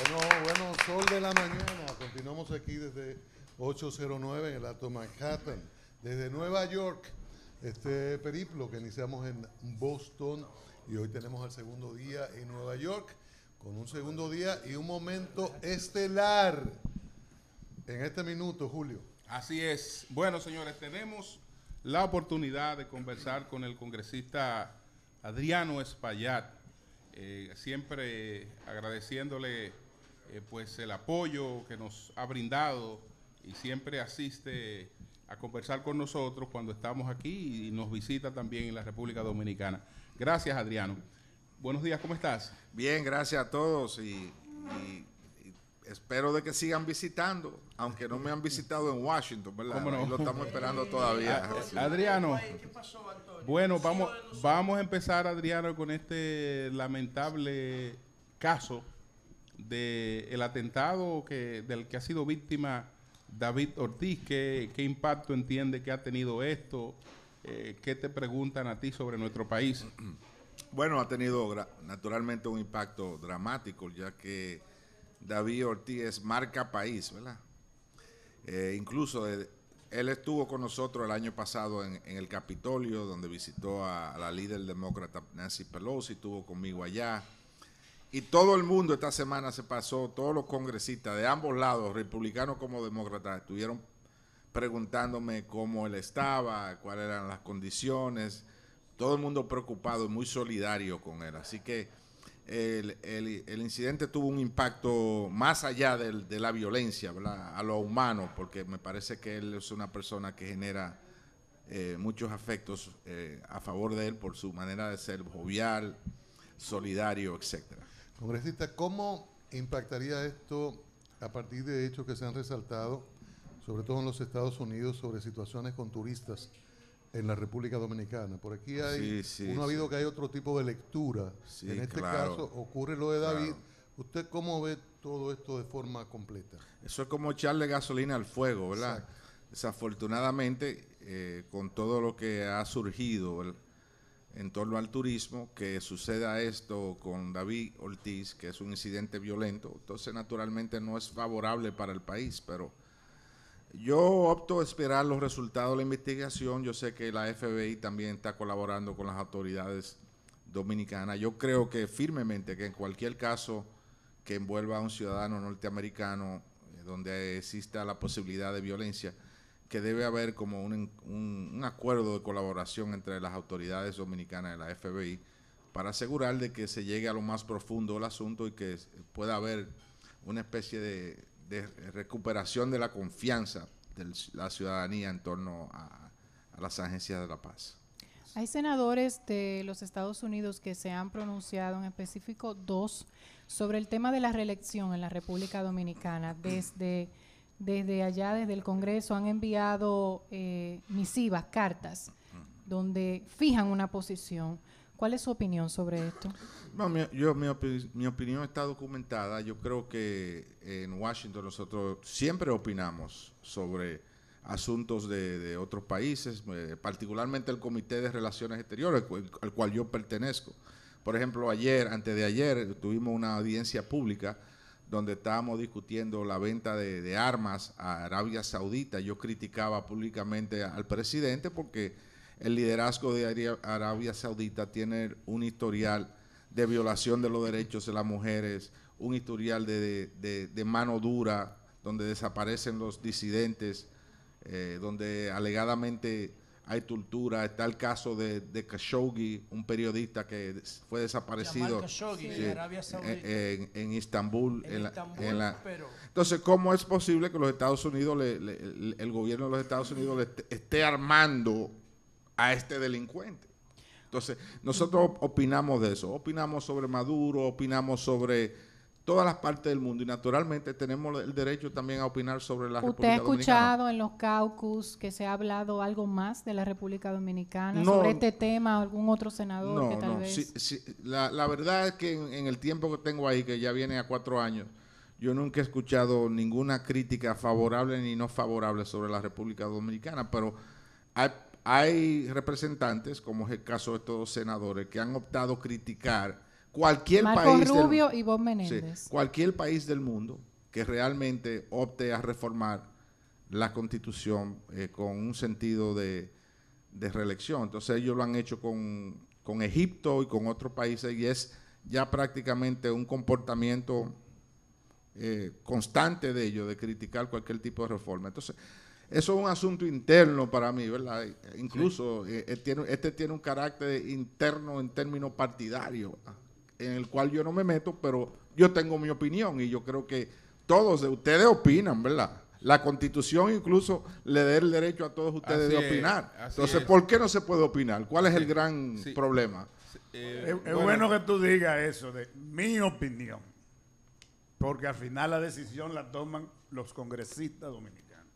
Bueno, sol de la mañana. Continuamos aquí desde 809 en el Alto Manhattan. Desde Nueva York, este periplo que iniciamos en Boston y hoy tenemos el segundo día en Nueva York con un segundo día y un momento estelar en este minuto, Julio. Así es. Bueno, señores, tenemos la oportunidad de conversar con el congresista Adriano Espaillat, siempre agradeciéndole pues el apoyo que nos ha brindado y siempre asiste a conversar con nosotros cuando estamos aquí y nos visita también en la República Dominicana. Gracias, Adriano. Buenos días, ¿cómo estás? Bien, gracias a todos y espero de que sigan visitando, aunque no me han visitado en Washington, ¿verdad? ¿Cómo no? Ahí lo estamos esperando todavía. Adriano, bueno, vamos a empezar, Adriano, con este lamentable caso del atentado del que ha sido víctima David Ortiz. ¿Qué impacto entiende que ha tenido esto? ¿Qué te preguntan a ti sobre nuestro país? Bueno, ha tenido naturalmente un impacto dramático, ya que David Ortiz es marca país, ¿verdad? Incluso él estuvo con nosotros el año pasado en el Capitolio, donde visitó a la líder demócrata Nancy Pelosi, estuvo conmigo allá. Y todo el mundo esta semana se pasó, todos los congresistas de ambos lados, republicanos como demócratas, estuvieron preguntándome cómo él estaba, cuáles eran las condiciones. Todo el mundo preocupado y muy solidario con él. Así que el incidente tuvo un impacto más allá de la violencia, ¿verdad? A lo humano, porque me parece que él es una persona que genera muchos afectos a favor de él por su manera de ser jovial, solidario, etcétera. Congresista, ¿cómo impactaría esto a partir de hechos que se han resaltado, sobre todo en los Estados Unidos, sobre situaciones con turistas en la República Dominicana? Por aquí hay, uno ha habido que hay otro tipo de lectura. En este caso ocurre lo de David. ¿Usted cómo ve todo esto de forma completa? Eso es como echarle gasolina al fuego, ¿verdad? Exacto. Desafortunadamente, con todo lo que ha surgido en torno al turismo, que suceda esto con David Ortiz, que es un incidente violento, entonces naturalmente no es favorable para el país, pero yo opto a esperar los resultados de la investigación. Yo sé que la FBI también está colaborando con las autoridades dominicanas. Yo creo que firmemente que en cualquier caso que envuelva a un ciudadano norteamericano donde exista la posibilidad de violencia, que debe haber como un acuerdo de colaboración entre las autoridades dominicanas y la FBI para asegurar de que se llegue a lo más profundo del asunto y que pueda haber una especie de recuperación de la confianza de la ciudadanía en torno a las agencias de la paz. Hay senadores de los Estados Unidos que se han pronunciado, en específico 2, sobre el tema de la reelección en la República Dominicana. Desde allá, desde el Congreso, han enviado misivas, cartas, donde fijan una posición. ¿Cuál es su opinión sobre esto? No, mi opinión está documentada. Yo creo que en Washington nosotros siempre opinamos sobre asuntos de otros países, particularmente el Comité de Relaciones Exteriores, al cual yo pertenezco. Por ejemplo, antes de ayer, tuvimos una audiencia pública donde estábamos discutiendo la venta de armas a Arabia Saudita. Yo criticaba públicamente al presidente porque el liderazgo de Arabia Saudita tiene un historial de violación de los derechos de las mujeres, un historial de mano dura, donde desaparecen los disidentes, donde alegadamente hay tortura. Está el caso de Khashoggi, un periodista que fue desaparecido en Estambul. Entonces, ¿cómo es posible que los Estados Unidos, el gobierno de los Estados Unidos esté armando a este delincuente? Entonces, nosotros opinamos de eso, opinamos sobre Maduro, opinamos sobre todas las partes del mundo y naturalmente tenemos el derecho también a opinar sobre la República Dominicana. ¿Usted ha escuchado en los caucus que se ha hablado algo más de la República Dominicana sobre este tema? ¿Algún otro senador que tal vez? Sí, la verdad es que en el tiempo que tengo ahí, que ya viene a 4 años, yo nunca he escuchado ninguna crítica favorable ni no favorable sobre la República Dominicana, pero hay representantes, como es el caso de estos senadores, que han optado a criticar cualquier Marco país Rubio y Bob sí, Menéndez. cualquier país del mundo que realmente opte a reformar la Constitución con un sentido de reelección. Entonces ellos lo han hecho con Egipto y con otros países y es ya prácticamente un comportamiento constante de ellos, de criticar cualquier tipo de reforma. Entonces, eso es un asunto interno para mí, ¿verdad? Incluso sí. Este tiene un carácter interno en términos partidarios, en el cual yo no me meto, pero yo tengo mi opinión y yo creo que todos ustedes opinan, ¿verdad? La Constitución incluso le da el derecho a todos ustedes de opinar. Entonces, ¿por qué no se puede opinar? ¿Cuál es el gran problema? Es bueno que tú digas eso, de mi opinión, porque al final la decisión la toman los congresistas dominicanos.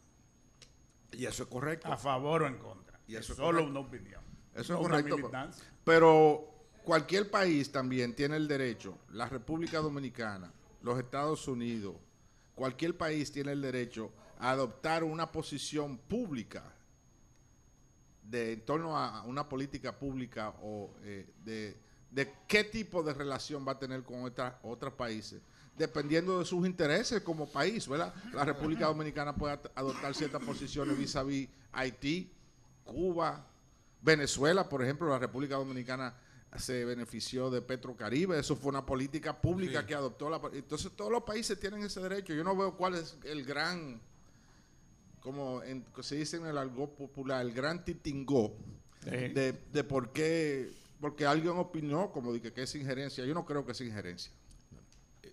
Y eso es correcto. A favor o en contra. Y eso es solo correcto. una opinión. Eso es una correcto. Militancia. Pero cualquier país también tiene el derecho, la República Dominicana, los Estados Unidos, cualquier país tiene el derecho a adoptar una posición pública en torno a una política pública o de qué tipo de relación va a tener con otros países, dependiendo de sus intereses como país, ¿verdad? La República Dominicana puede adoptar ciertas posiciones vis-a-vis Haití, Cuba, Venezuela, por ejemplo. La República Dominicana se benefició de Petrocaribe, eso fue una política pública que adoptó entonces todos los países tienen ese derecho. Yo no veo cuál es el gran, como se dice en el argot popular, el gran titingó de por qué, porque alguien opinó como de que es injerencia. Yo no creo que es injerencia.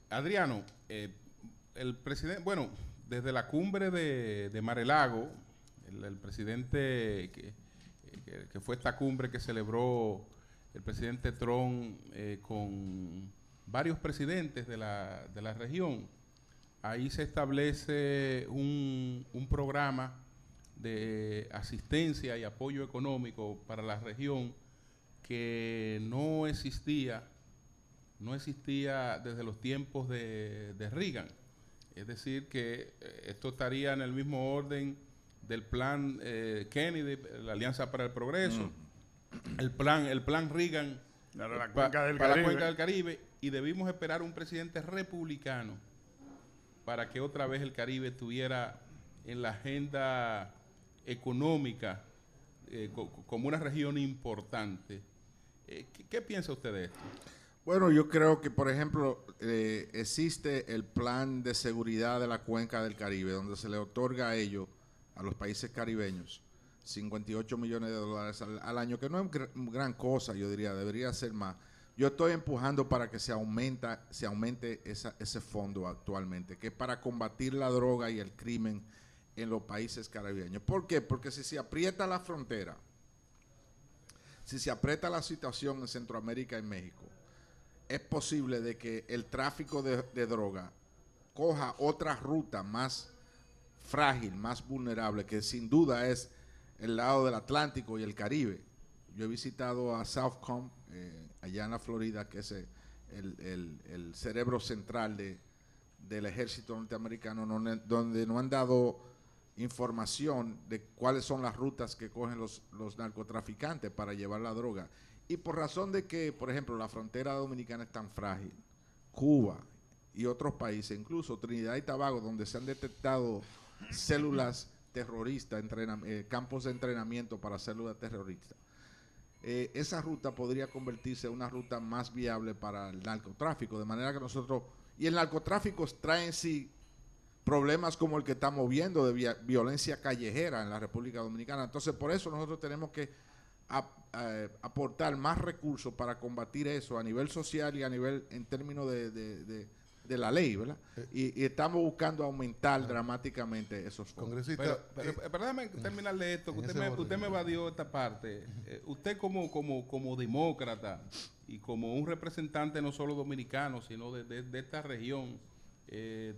Adriano, el presidente, bueno, desde la cumbre de Mar-a-Lago, el presidente que fue esta cumbre que celebró el presidente Trump con varios presidentes de la región, ahí se establece un programa de asistencia y apoyo económico para la región que no existía desde los tiempos de Reagan. Es decir, que esto estaría en el mismo orden del plan Kennedy, la Alianza para el Progreso, el plan Reagan para la cuenca del Caribe, y debimos esperar un presidente republicano para que otra vez el Caribe estuviera en la agenda económica como una región importante. ¿Qué piensa usted de esto? Bueno, yo creo que, por ejemplo, existe el plan de seguridad de la cuenca del Caribe, donde se le otorga a ellos, a los países caribeños, 58 millones de dólares al año, que no es gran cosa, yo diría, debería ser más. Yo estoy empujando para que se aumente ese fondo actualmente, que es para combatir la droga y el crimen en los países caribeños. ¿Por qué? Porque si se aprieta la frontera, si se aprieta la situación en Centroamérica y México, es posible de que el tráfico de droga coja otra ruta más frágil, más vulnerable, que sin duda es el lado del Atlántico y el Caribe. Yo he visitado a Southcom, allá en la Florida, que es el cerebro central del ejército norteamericano, donde nos han dado información de cuáles son las rutas que cogen los narcotraficantes para llevar la droga. Y por razón de que, por ejemplo, la frontera dominicana es tan frágil, Cuba y otros países, incluso Trinidad y Tobago, donde se han detectado células terroristas, campos de entrenamiento para células terroristas, esa ruta podría convertirse en una ruta más viable para el narcotráfico, de manera que nosotros, y el narcotráfico trae en sí problemas como el que estamos viendo de violencia callejera en la República Dominicana. Entonces, por eso nosotros tenemos que aportar más recursos para combatir eso a nivel social y a nivel en términos de la ley, ¿verdad? Y estamos buscando aumentar dramáticamente esos fondos. Pero déjame terminar de esto, que usted me evadió esta parte. Usted como demócrata y como un representante no solo dominicano, sino de esta región,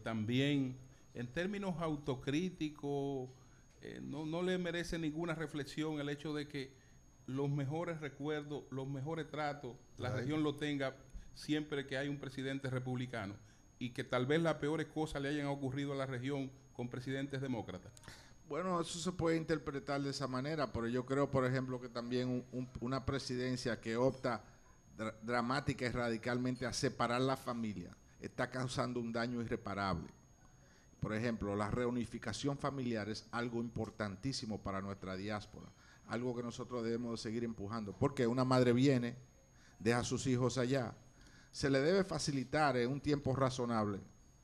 también en términos autocríticos, no le merece ninguna reflexión el hecho de que los mejores recuerdos, los mejores tratos, la región lo tenga siempre que hay un presidente republicano, y que tal vez las peores cosas le hayan ocurrido a la región con presidentes demócratas. Bueno, eso se puede interpretar de esa manera, pero yo creo, por ejemplo, que también una presidencia que opta dramática y radicalmente a separar la familia, está causando un daño irreparable. Por ejemplo, la reunificación familiar es algo importantísimo para nuestra diáspora, algo que nosotros debemos seguir empujando, porque una madre viene, deja a sus hijos allá, se le debe facilitar en un tiempo razonable,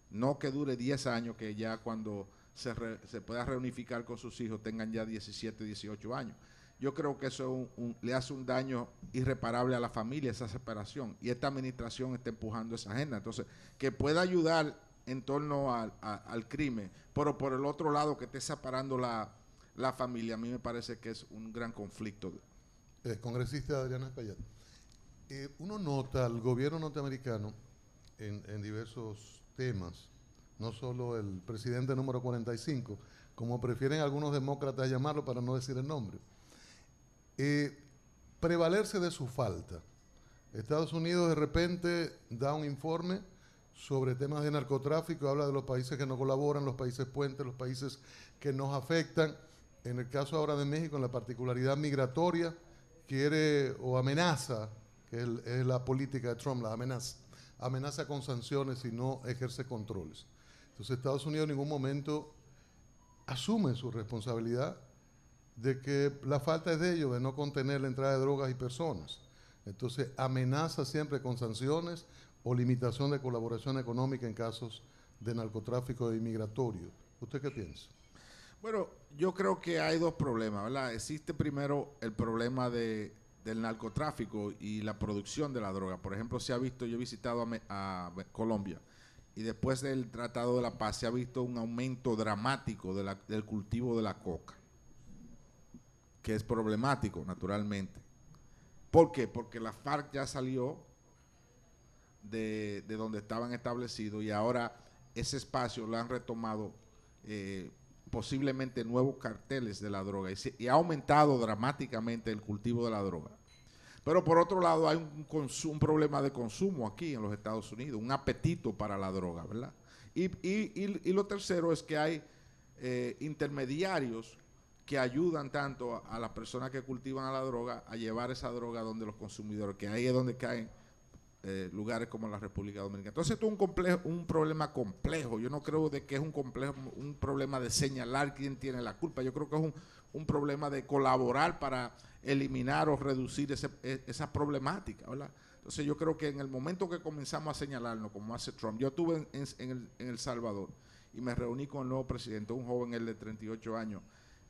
no que dure 10 años, que ya cuando se pueda reunificar con sus hijos tengan ya 17, 18 años. Yo creo que eso le hace un daño irreparable a la familia, esa separación, y esta administración está empujando esa agenda. Entonces, que pueda ayudar en torno al crimen, pero por el otro lado que esté separando la familia, a mí me parece que es un gran conflicto. Congresista Adriano Espaillat, uno nota al gobierno norteamericano en diversos temas, no solo el presidente número 45, como prefieren algunos demócratas llamarlo para no decir el nombre, prevalerse de su falta. Estados Unidos de repente da un informe sobre temas de narcotráfico, habla de los países que no colaboran, los países puentes, los países que nos afectan. En el caso ahora de México, en la particularidad migratoria, quiere o amenaza, que es la política de Trump, la amenaza con sanciones si no ejerce controles. Entonces Estados Unidos en ningún momento asume su responsabilidad de que la falta es de ellos, de no contener la entrada de drogas y personas. Entonces amenaza siempre con sanciones o limitación de colaboración económica en casos de narcotráfico e migratorio. ¿Usted qué piensa? Bueno, yo creo que hay dos problemas, ¿verdad? Existe primero el problema del narcotráfico y la producción de la droga. Por ejemplo, se ha visto, yo he visitado a Colombia, y después del Tratado de la Paz se ha visto un aumento dramático del cultivo de la coca, que es problemático, naturalmente. ¿Por qué? Porque la FARC ya salió de donde estaban establecidos y ahora ese espacio lo han retomado posiblemente nuevos carteles de la droga y ha aumentado dramáticamente el cultivo de la droga. Pero por otro lado hay un problema de consumo aquí en los Estados Unidos, un apetito para la droga, ¿verdad? Y lo tercero es que hay intermediarios que ayudan tanto a las personas que cultivan a la droga a llevar esa droga donde los consumidores, que ahí es donde caen lugares como la República Dominicana. Entonces esto es un problema complejo. Yo no creo de que es un problema de señalar quién tiene la culpa. Yo creo que es un problema de colaborar para eliminar o reducir esa problemática, ¿verdad? Entonces yo creo que en el momento que comenzamos a señalarnos, como hace Trump, yo estuve en El Salvador y me reuní con el nuevo presidente, un joven, él de 38 años,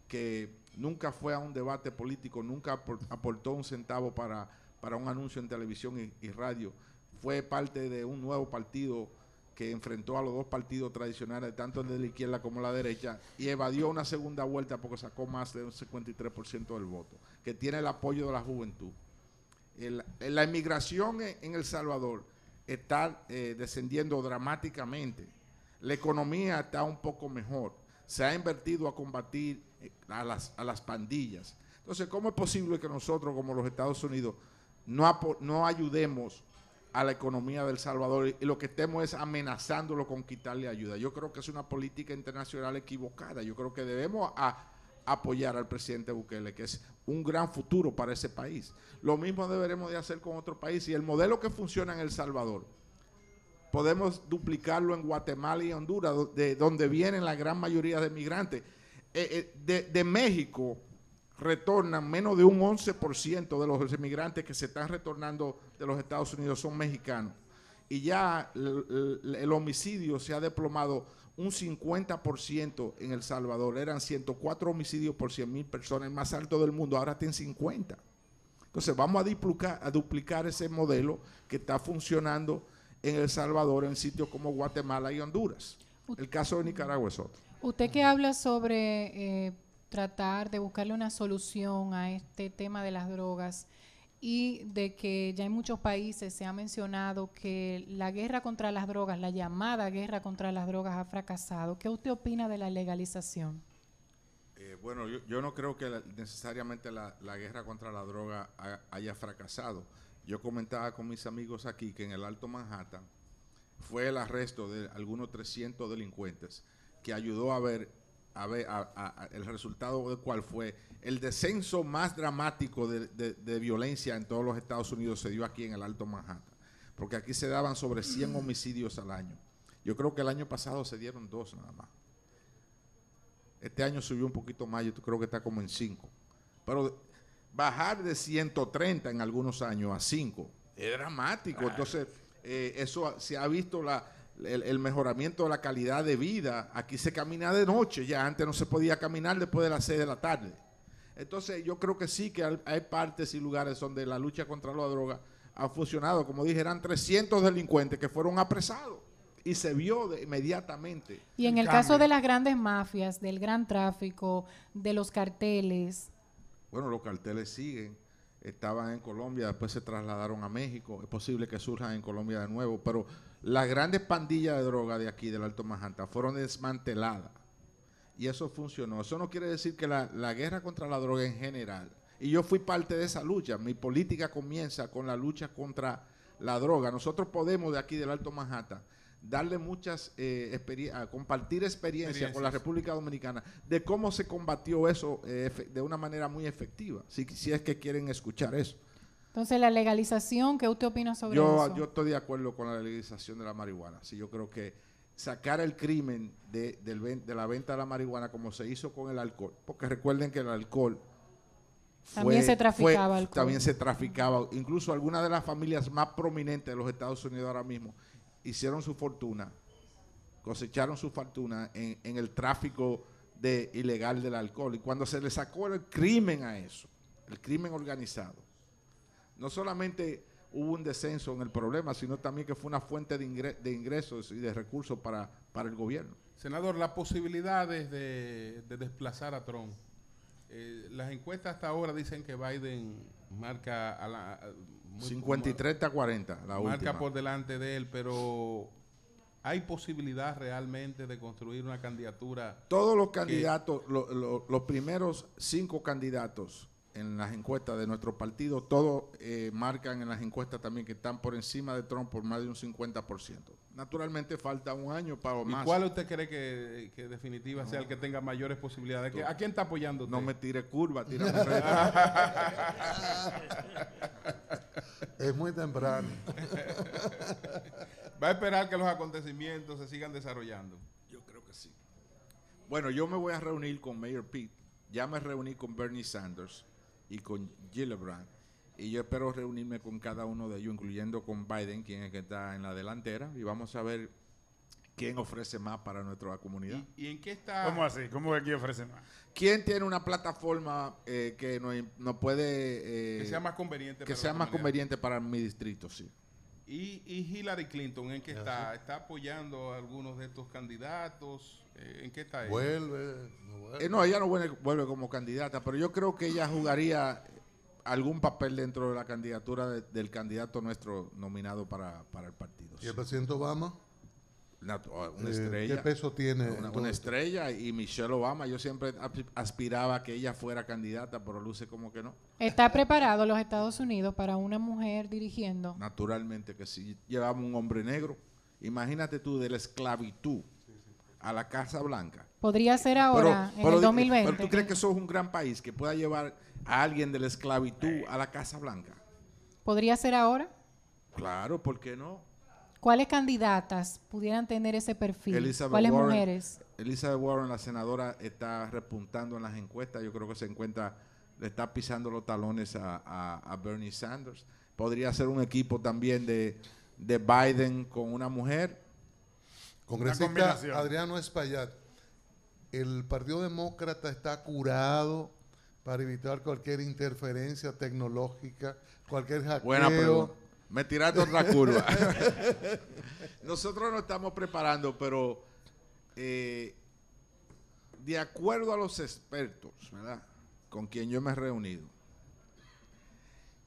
que nunca fue a un debate político, nunca aportó un centavo para un anuncio en televisión y radio. Fue parte de un nuevo partido que enfrentó a los dos partidos tradicionales, tanto el de la izquierda como la derecha, y evadió una segunda vuelta porque sacó más de un 53% del voto, que tiene el apoyo de la juventud. La inmigración en El Salvador está descendiendo dramáticamente. La economía está un poco mejor. Se ha invertido a combatir a las pandillas. Entonces, ¿cómo es posible que nosotros, como los Estados Unidos, no ayudemos a la economía de El Salvador y lo que estemos es amenazándolo con quitarle ayuda? Yo creo que es una política internacional equivocada. Yo creo que debemos apoyar al presidente Bukele, que es un gran futuro para ese país. Lo mismo deberemos de hacer con otros países. Y el modelo que funciona en El Salvador, podemos duplicarlo en Guatemala y Honduras, de donde vienen la gran mayoría de migrantes. De México retornan menos de un 11% de los inmigrantes que se están retornando de los Estados Unidos son mexicanos. Y ya el homicidio se ha desplomado un 50% en El Salvador. Eran 104 homicidios por 100,000 personas, el más alto del mundo, ahora tienen 50. Entonces vamos a duplicar ese modelo que está funcionando en El Salvador, en sitios como Guatemala y Honduras. El caso de Nicaragua es otro. Usted que habla sobre tratar de buscarle una solución a este tema de las drogas y de que ya en muchos países se ha mencionado que la guerra contra las drogas, la llamada guerra contra las drogas ha fracasado. ¿Qué usted opina de la legalización? Bueno, yo no creo que necesariamente la guerra contra la droga haya fracasado. Yo comentaba con mis amigos aquí que en el Alto Manhattan fue el arresto de algunos 300 delincuentes que ayudó a el resultado de cuál fue el descenso más dramático de violencia en todos los Estados Unidos se dio aquí en el Alto Manhattan, porque aquí se daban sobre 100 homicidios al año. Yo creo que el año pasado se dieron 2 nada más. Este año subió un poquito más, yo creo que está como en 5. Pero bajar de 130 en algunos años a 5 es dramático. Entonces, eso se ha visto el mejoramiento de la calidad de vida. Aquí se camina de noche, ya antes no se podía caminar después de las 6 de la tarde. Entonces, yo creo que sí que hay partes y lugares donde la lucha contra la droga ha funcionado. Como dije, eran 300 delincuentes que fueron apresados y se vio inmediatamente. Y en el caso de las grandes mafias, del gran tráfico, de los carteles. Bueno, los carteles siguen. Estaban en Colombia, después se trasladaron a México. Es posible que surjan en Colombia de nuevo, pero las grandes pandillas de droga de aquí, del Alto Manhattan, fueron desmanteladas. Y eso funcionó. Eso no quiere decir que la guerra contra la droga en general. Y yo fui parte de esa lucha. Mi política comienza con la lucha contra la droga. Nosotros podemos de aquí del Alto Manhattan darle muchas compartir experiencias con la República Dominicana de cómo se combatió eso de una manera muy efectiva, si es que quieren escuchar eso. Entonces, la legalización, ¿qué usted opina sobre eso? Yo estoy de acuerdo con la legalización de la marihuana. Sí, yo creo que sacar el crimen de la venta de la marihuana como se hizo con el alcohol, porque recuerden que el alcohol también se traficaba alcohol. También se traficaba. Incluso algunas de las familias más prominentes de los Estados Unidos ahora mismo hicieron su fortuna, cosecharon su fortuna en el tráfico ilegal del alcohol. Y cuando se le sacó el crimen a eso, el crimen organizado, no solamente hubo un descenso en el problema, sino también que fue una fuente de ingresos y de recursos para el gobierno. Senador, las posibilidades de desplazar a Trump. Las encuestas hasta ahora dicen que Biden marca a la 53-40, la última. Marca por delante de él, pero ¿hay posibilidad realmente de construir una candidatura? Todos los candidatos, los primeros 5 candidatos en las encuestas de nuestro partido, todos marcan en las encuestas también que están por encima de Trump por más de un 50%. Naturalmente falta un año para más. ¿Y cuál usted cree que definitiva sea el que tenga mayores posibilidades? ¿A quién está apoyando usted? No me tire curva, tírame Es muy temprano. ¿Va a esperar que los acontecimientos se sigan desarrollando? Yo creo que sí. Bueno, yo me voy a reunir con Mayor Pete. Ya me reuní con Bernie Sanders y con Gillibrand. Y yo espero reunirme con cada uno de ellos, incluyendo con Biden, quien es el que está en la delantera. Y vamos a ver quién ofrece más para nuestra comunidad. ¿Y en qué está? ¿Cómo así? ¿Cómo que quién ofrece más? ¿Quién tiene una plataforma que nos puede... que sea más conveniente. Que sea más conveniente para mi distrito, sí. ¿Y Hillary Clinton en qué está? ¿Está apoyando a algunos de estos candidatos? ¿En qué está ella? Vuelve. No, ella no vuelve como candidata, pero yo creo que ella jugaría algún papel dentro de la candidatura del candidato nuestro nominado para el partido. ¿Y el presidente Obama? Una estrella. ¿Qué peso tiene? Una estrella, y Michelle Obama. Yo siempre aspiraba a que ella fuera candidata, pero luce como que no. ¿Está preparado los Estados Unidos para una mujer dirigiendo? Naturalmente que sí. Llevamos un hombre negro. Imagínate tú, de la esclavitud a la Casa Blanca. ¿Podría ser ahora, en el 2020? ¿Pero tú crees que eso es un gran país que pueda llevar a alguien de la esclavitud a la Casa Blanca? ¿Podría ser ahora? Claro, ¿por qué no? ¿Cuáles candidatas pudieran tener ese perfil? ¿Cuáles Warren, mujeres? Elizabeth Warren, la senadora, está repuntando en las encuestas. Yo creo que le está pisando los talones a Bernie Sanders. Podría ser un equipo también de Biden con una mujer. Congresista Adriano Espaillat, el Partido Demócrata está curado para evitar cualquier interferencia tecnológica, cualquier hackeo. Buena pregunta. Me tiraste otra curva. Nosotros nos estamos preparando, pero de acuerdo a los expertos, ¿verdad?, con quien yo me he reunido,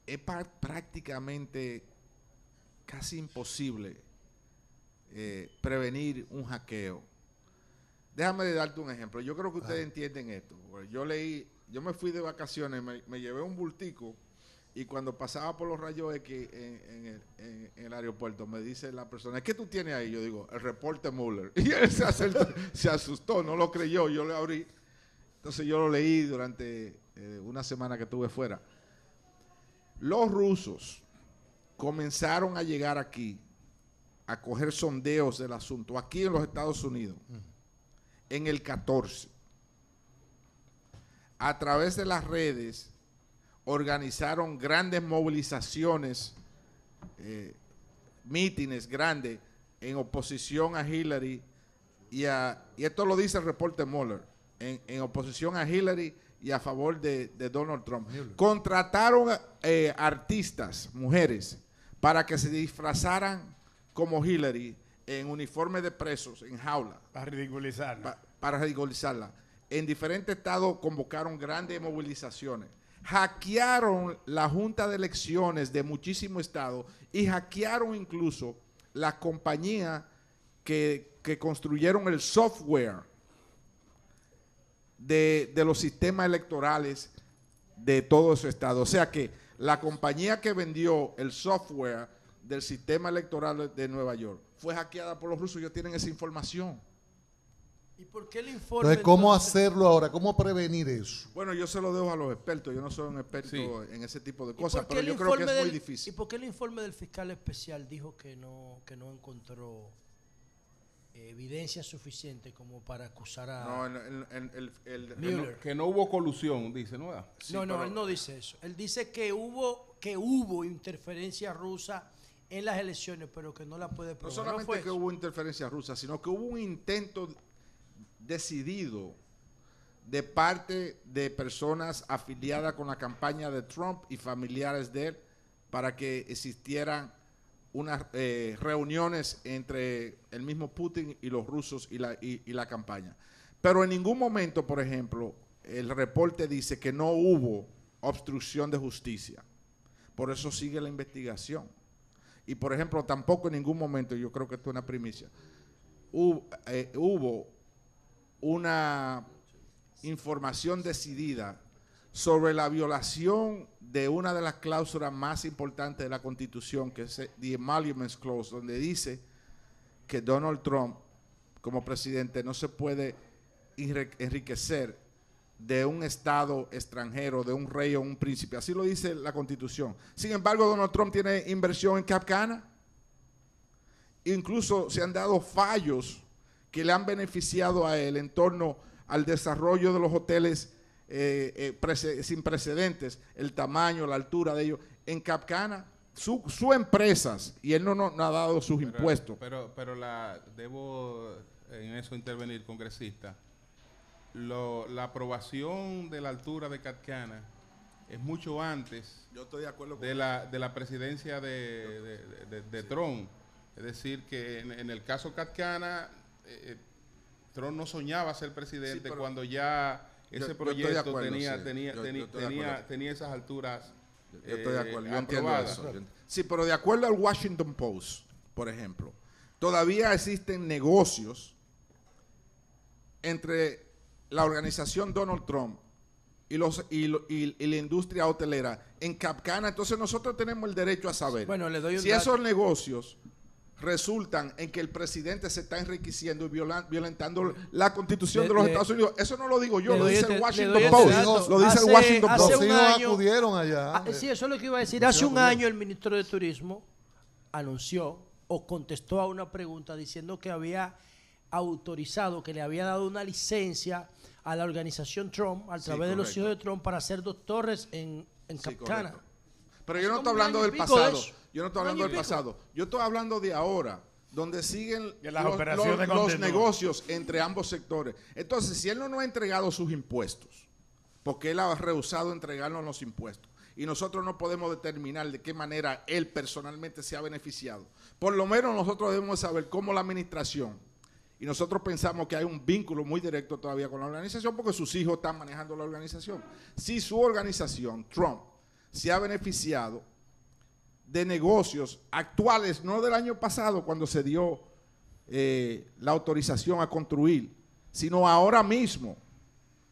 es prácticamente casi imposible prevenir un hackeo. Déjame darte un ejemplo. Yo creo que ustedes entienden esto. Yo me fui de vacaciones, me llevé un bultico Y cuando pasaba por los rayos X en el aeropuerto, me dice la persona, ¿qué tú tienes ahí? Yo digo, el reporte Mueller. Y él se asustó, no lo creyó, yo le abrí. Entonces yo lo leí durante una semana que estuve fuera. Los rusos comenzaron a llegar aquí a coger sondeos del asunto, aquí en los Estados Unidos, en el 14. A través de las redes, organizaron grandes movilizaciones, mítines grandes en oposición a Hillary y esto lo dice el reporte Mueller, en oposición a Hillary y a favor de Donald Trump. Contrataron artistas, mujeres, para que se disfrazaran como Hillary en uniforme de presos, en jaula. Para ridiculizarla. Para ridiculizarla. En diferentes estados convocaron grandes movilizaciones. Hackearon la Junta de Elecciones de muchísimos estados y hackearon incluso las compañías que construyeron el software de los sistemas electorales de todo ese estado. O sea que la compañía que vendió el software del sistema electoral de Nueva York fue hackeada por los rusos. Ellos tienen esa información. ¿Y por qué el informe? Entonces, ¿cómo hacerlo ahora? ¿Cómo prevenir eso? Bueno, yo se lo dejo a los expertos. Yo no soy un experto Sí. en ese tipo de ¿Y cosas, por qué pero el yo creo que informe es muy ¿Y difícil. por qué el informe del fiscal especial dijo que no encontró evidencia suficiente como para acusar a No, Mueller? Que no hubo colusión, dice, ¿no? Sí, no, pero- él no dice eso. Él dice que hubo interferencia rusa en las elecciones, pero que no la puede No probar. solamente fue que eso. hubo interferencia rusa, sino que hubo un intento decidido de parte de personas afiliadas con la campaña de Trump y familiares de él para que existieran unas reuniones entre el mismo Putin y los rusos y la campaña. Pero en ningún momento, por ejemplo, el reporte dice que no hubo obstrucción de justicia. Por eso sigue la investigación. Y, por ejemplo, tampoco en ningún momento, yo creo que esto es una primicia, hubo una información decidida sobre la violación de una de las cláusulas más importantes de la Constitución, que es the Emoluments Clause, donde dice que Donald Trump, como presidente, no se puede enriquecer de un estado extranjero, de un rey o un príncipe. Así lo dice la Constitución. Sin embargo, Donald Trump tiene inversión en Cap Cana. Incluso se han dado fallos que le han beneficiado a él en torno al desarrollo de los hoteles sin precedentes, el tamaño, la altura de ellos. En Cap Cana, sus empresas, y él no ha dado sus impuestos. Pero debo en eso intervenir, congresista. La aprobación de la altura de Cap Cana es mucho antes Yo estoy de acuerdo con de la presidencia de Trump. Es decir, que en el caso Cap Cana, Trump no soñaba ser presidente, Sí, pero cuando ya yo ese estoy de proyecto acuerdo, tenía, sí. tenía, Yo tenía, estoy de tenía, acuerdo. tenía esas alturas Yo estoy de acuerdo, yo entiendo aprobadas. eso. Sí, pero de acuerdo al Washington Post, por ejemplo, todavía existen negocios entre la organización Donald Trump y la industria hotelera en Cap Cana. Entonces nosotros tenemos el derecho a saber Bueno, le doy un si dato. esos negocios resultan en que el presidente se está enriqueciendo y violentando la Constitución de los Estados Unidos. Eso no lo digo yo, le lo doy dice este- el le Washington doy este Post. dato. Lo dice el Hace- Washington hace Post. Los un hijos año- acudieron allá. Sí, eso es lo que iba a decir. Hace un año el ministro de Turismo anunció o contestó a una pregunta diciendo que había autorizado, que le había dado una licencia a la organización Trump a Sí, través de los correcto. hijos de Trump para hacer 2 torres en Sí, Cap Cana. correcto. Pero yo Hace no como estoy un hablando año y del pico de pasado. eso. Yo no estoy Un hablando año y del pico. pasado. Yo estoy hablando de ahora, donde siguen Que las operaciones los continúan. negocios entre ambos sectores. Entonces, si él no ha entregado sus impuestos, porque él ha rehusado entregarnos los impuestos, y nosotros no podemos determinar de qué manera él personalmente se ha beneficiado, por lo menos nosotros debemos saber cómo la administración, y nosotros pensamos que hay un vínculo muy directo todavía con la organización, porque sus hijos están manejando la organización. Si su organización, Trump, se ha beneficiado de negocios actuales, no del año pasado cuando se dio la autorización a construir, sino ahora mismo.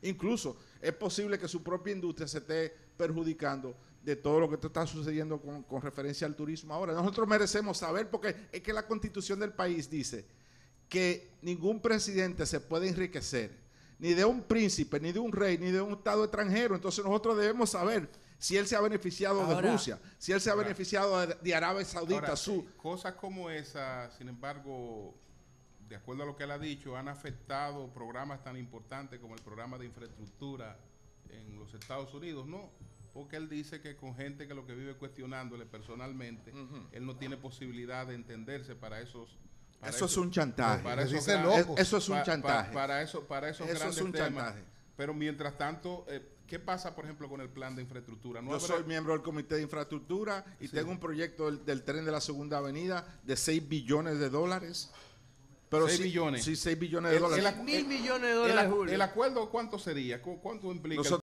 Incluso es posible que su propia industria se esté perjudicando de todo lo que está sucediendo con referencia al turismo ahora. Nosotros merecemos saber, porque es que la Constitución del país dice que ningún presidente se puede enriquecer, ni de un príncipe, ni de un rey, ni de un estado extranjero. Entonces nosotros debemos saber si él se ha beneficiado de Rusia, si él se ha beneficiado de Arabia Saudita. Cosas como esa, sin embargo, de acuerdo a lo que él ha dicho, han afectado programas tan importantes como el programa de infraestructura en los Estados Unidos, ¿no? Porque él dice que con gente que lo que vive cuestionándole personalmente, él no tiene posibilidad de entenderse para esos... Eso es un chantaje. Eso es un chantaje. Para esos grandes es un temas. chantaje. Pero mientras tanto, ¿qué pasa, por ejemplo, con el plan de infraestructura? Yo soy miembro del Comité de Infraestructura y tengo un proyecto del tren de la Segunda Avenida de $6 billones. Pero 6 billones. Sí, $6 billones. $1.000 millones, Julio. ¿El acuerdo cuánto sería? ¿Cuánto implica?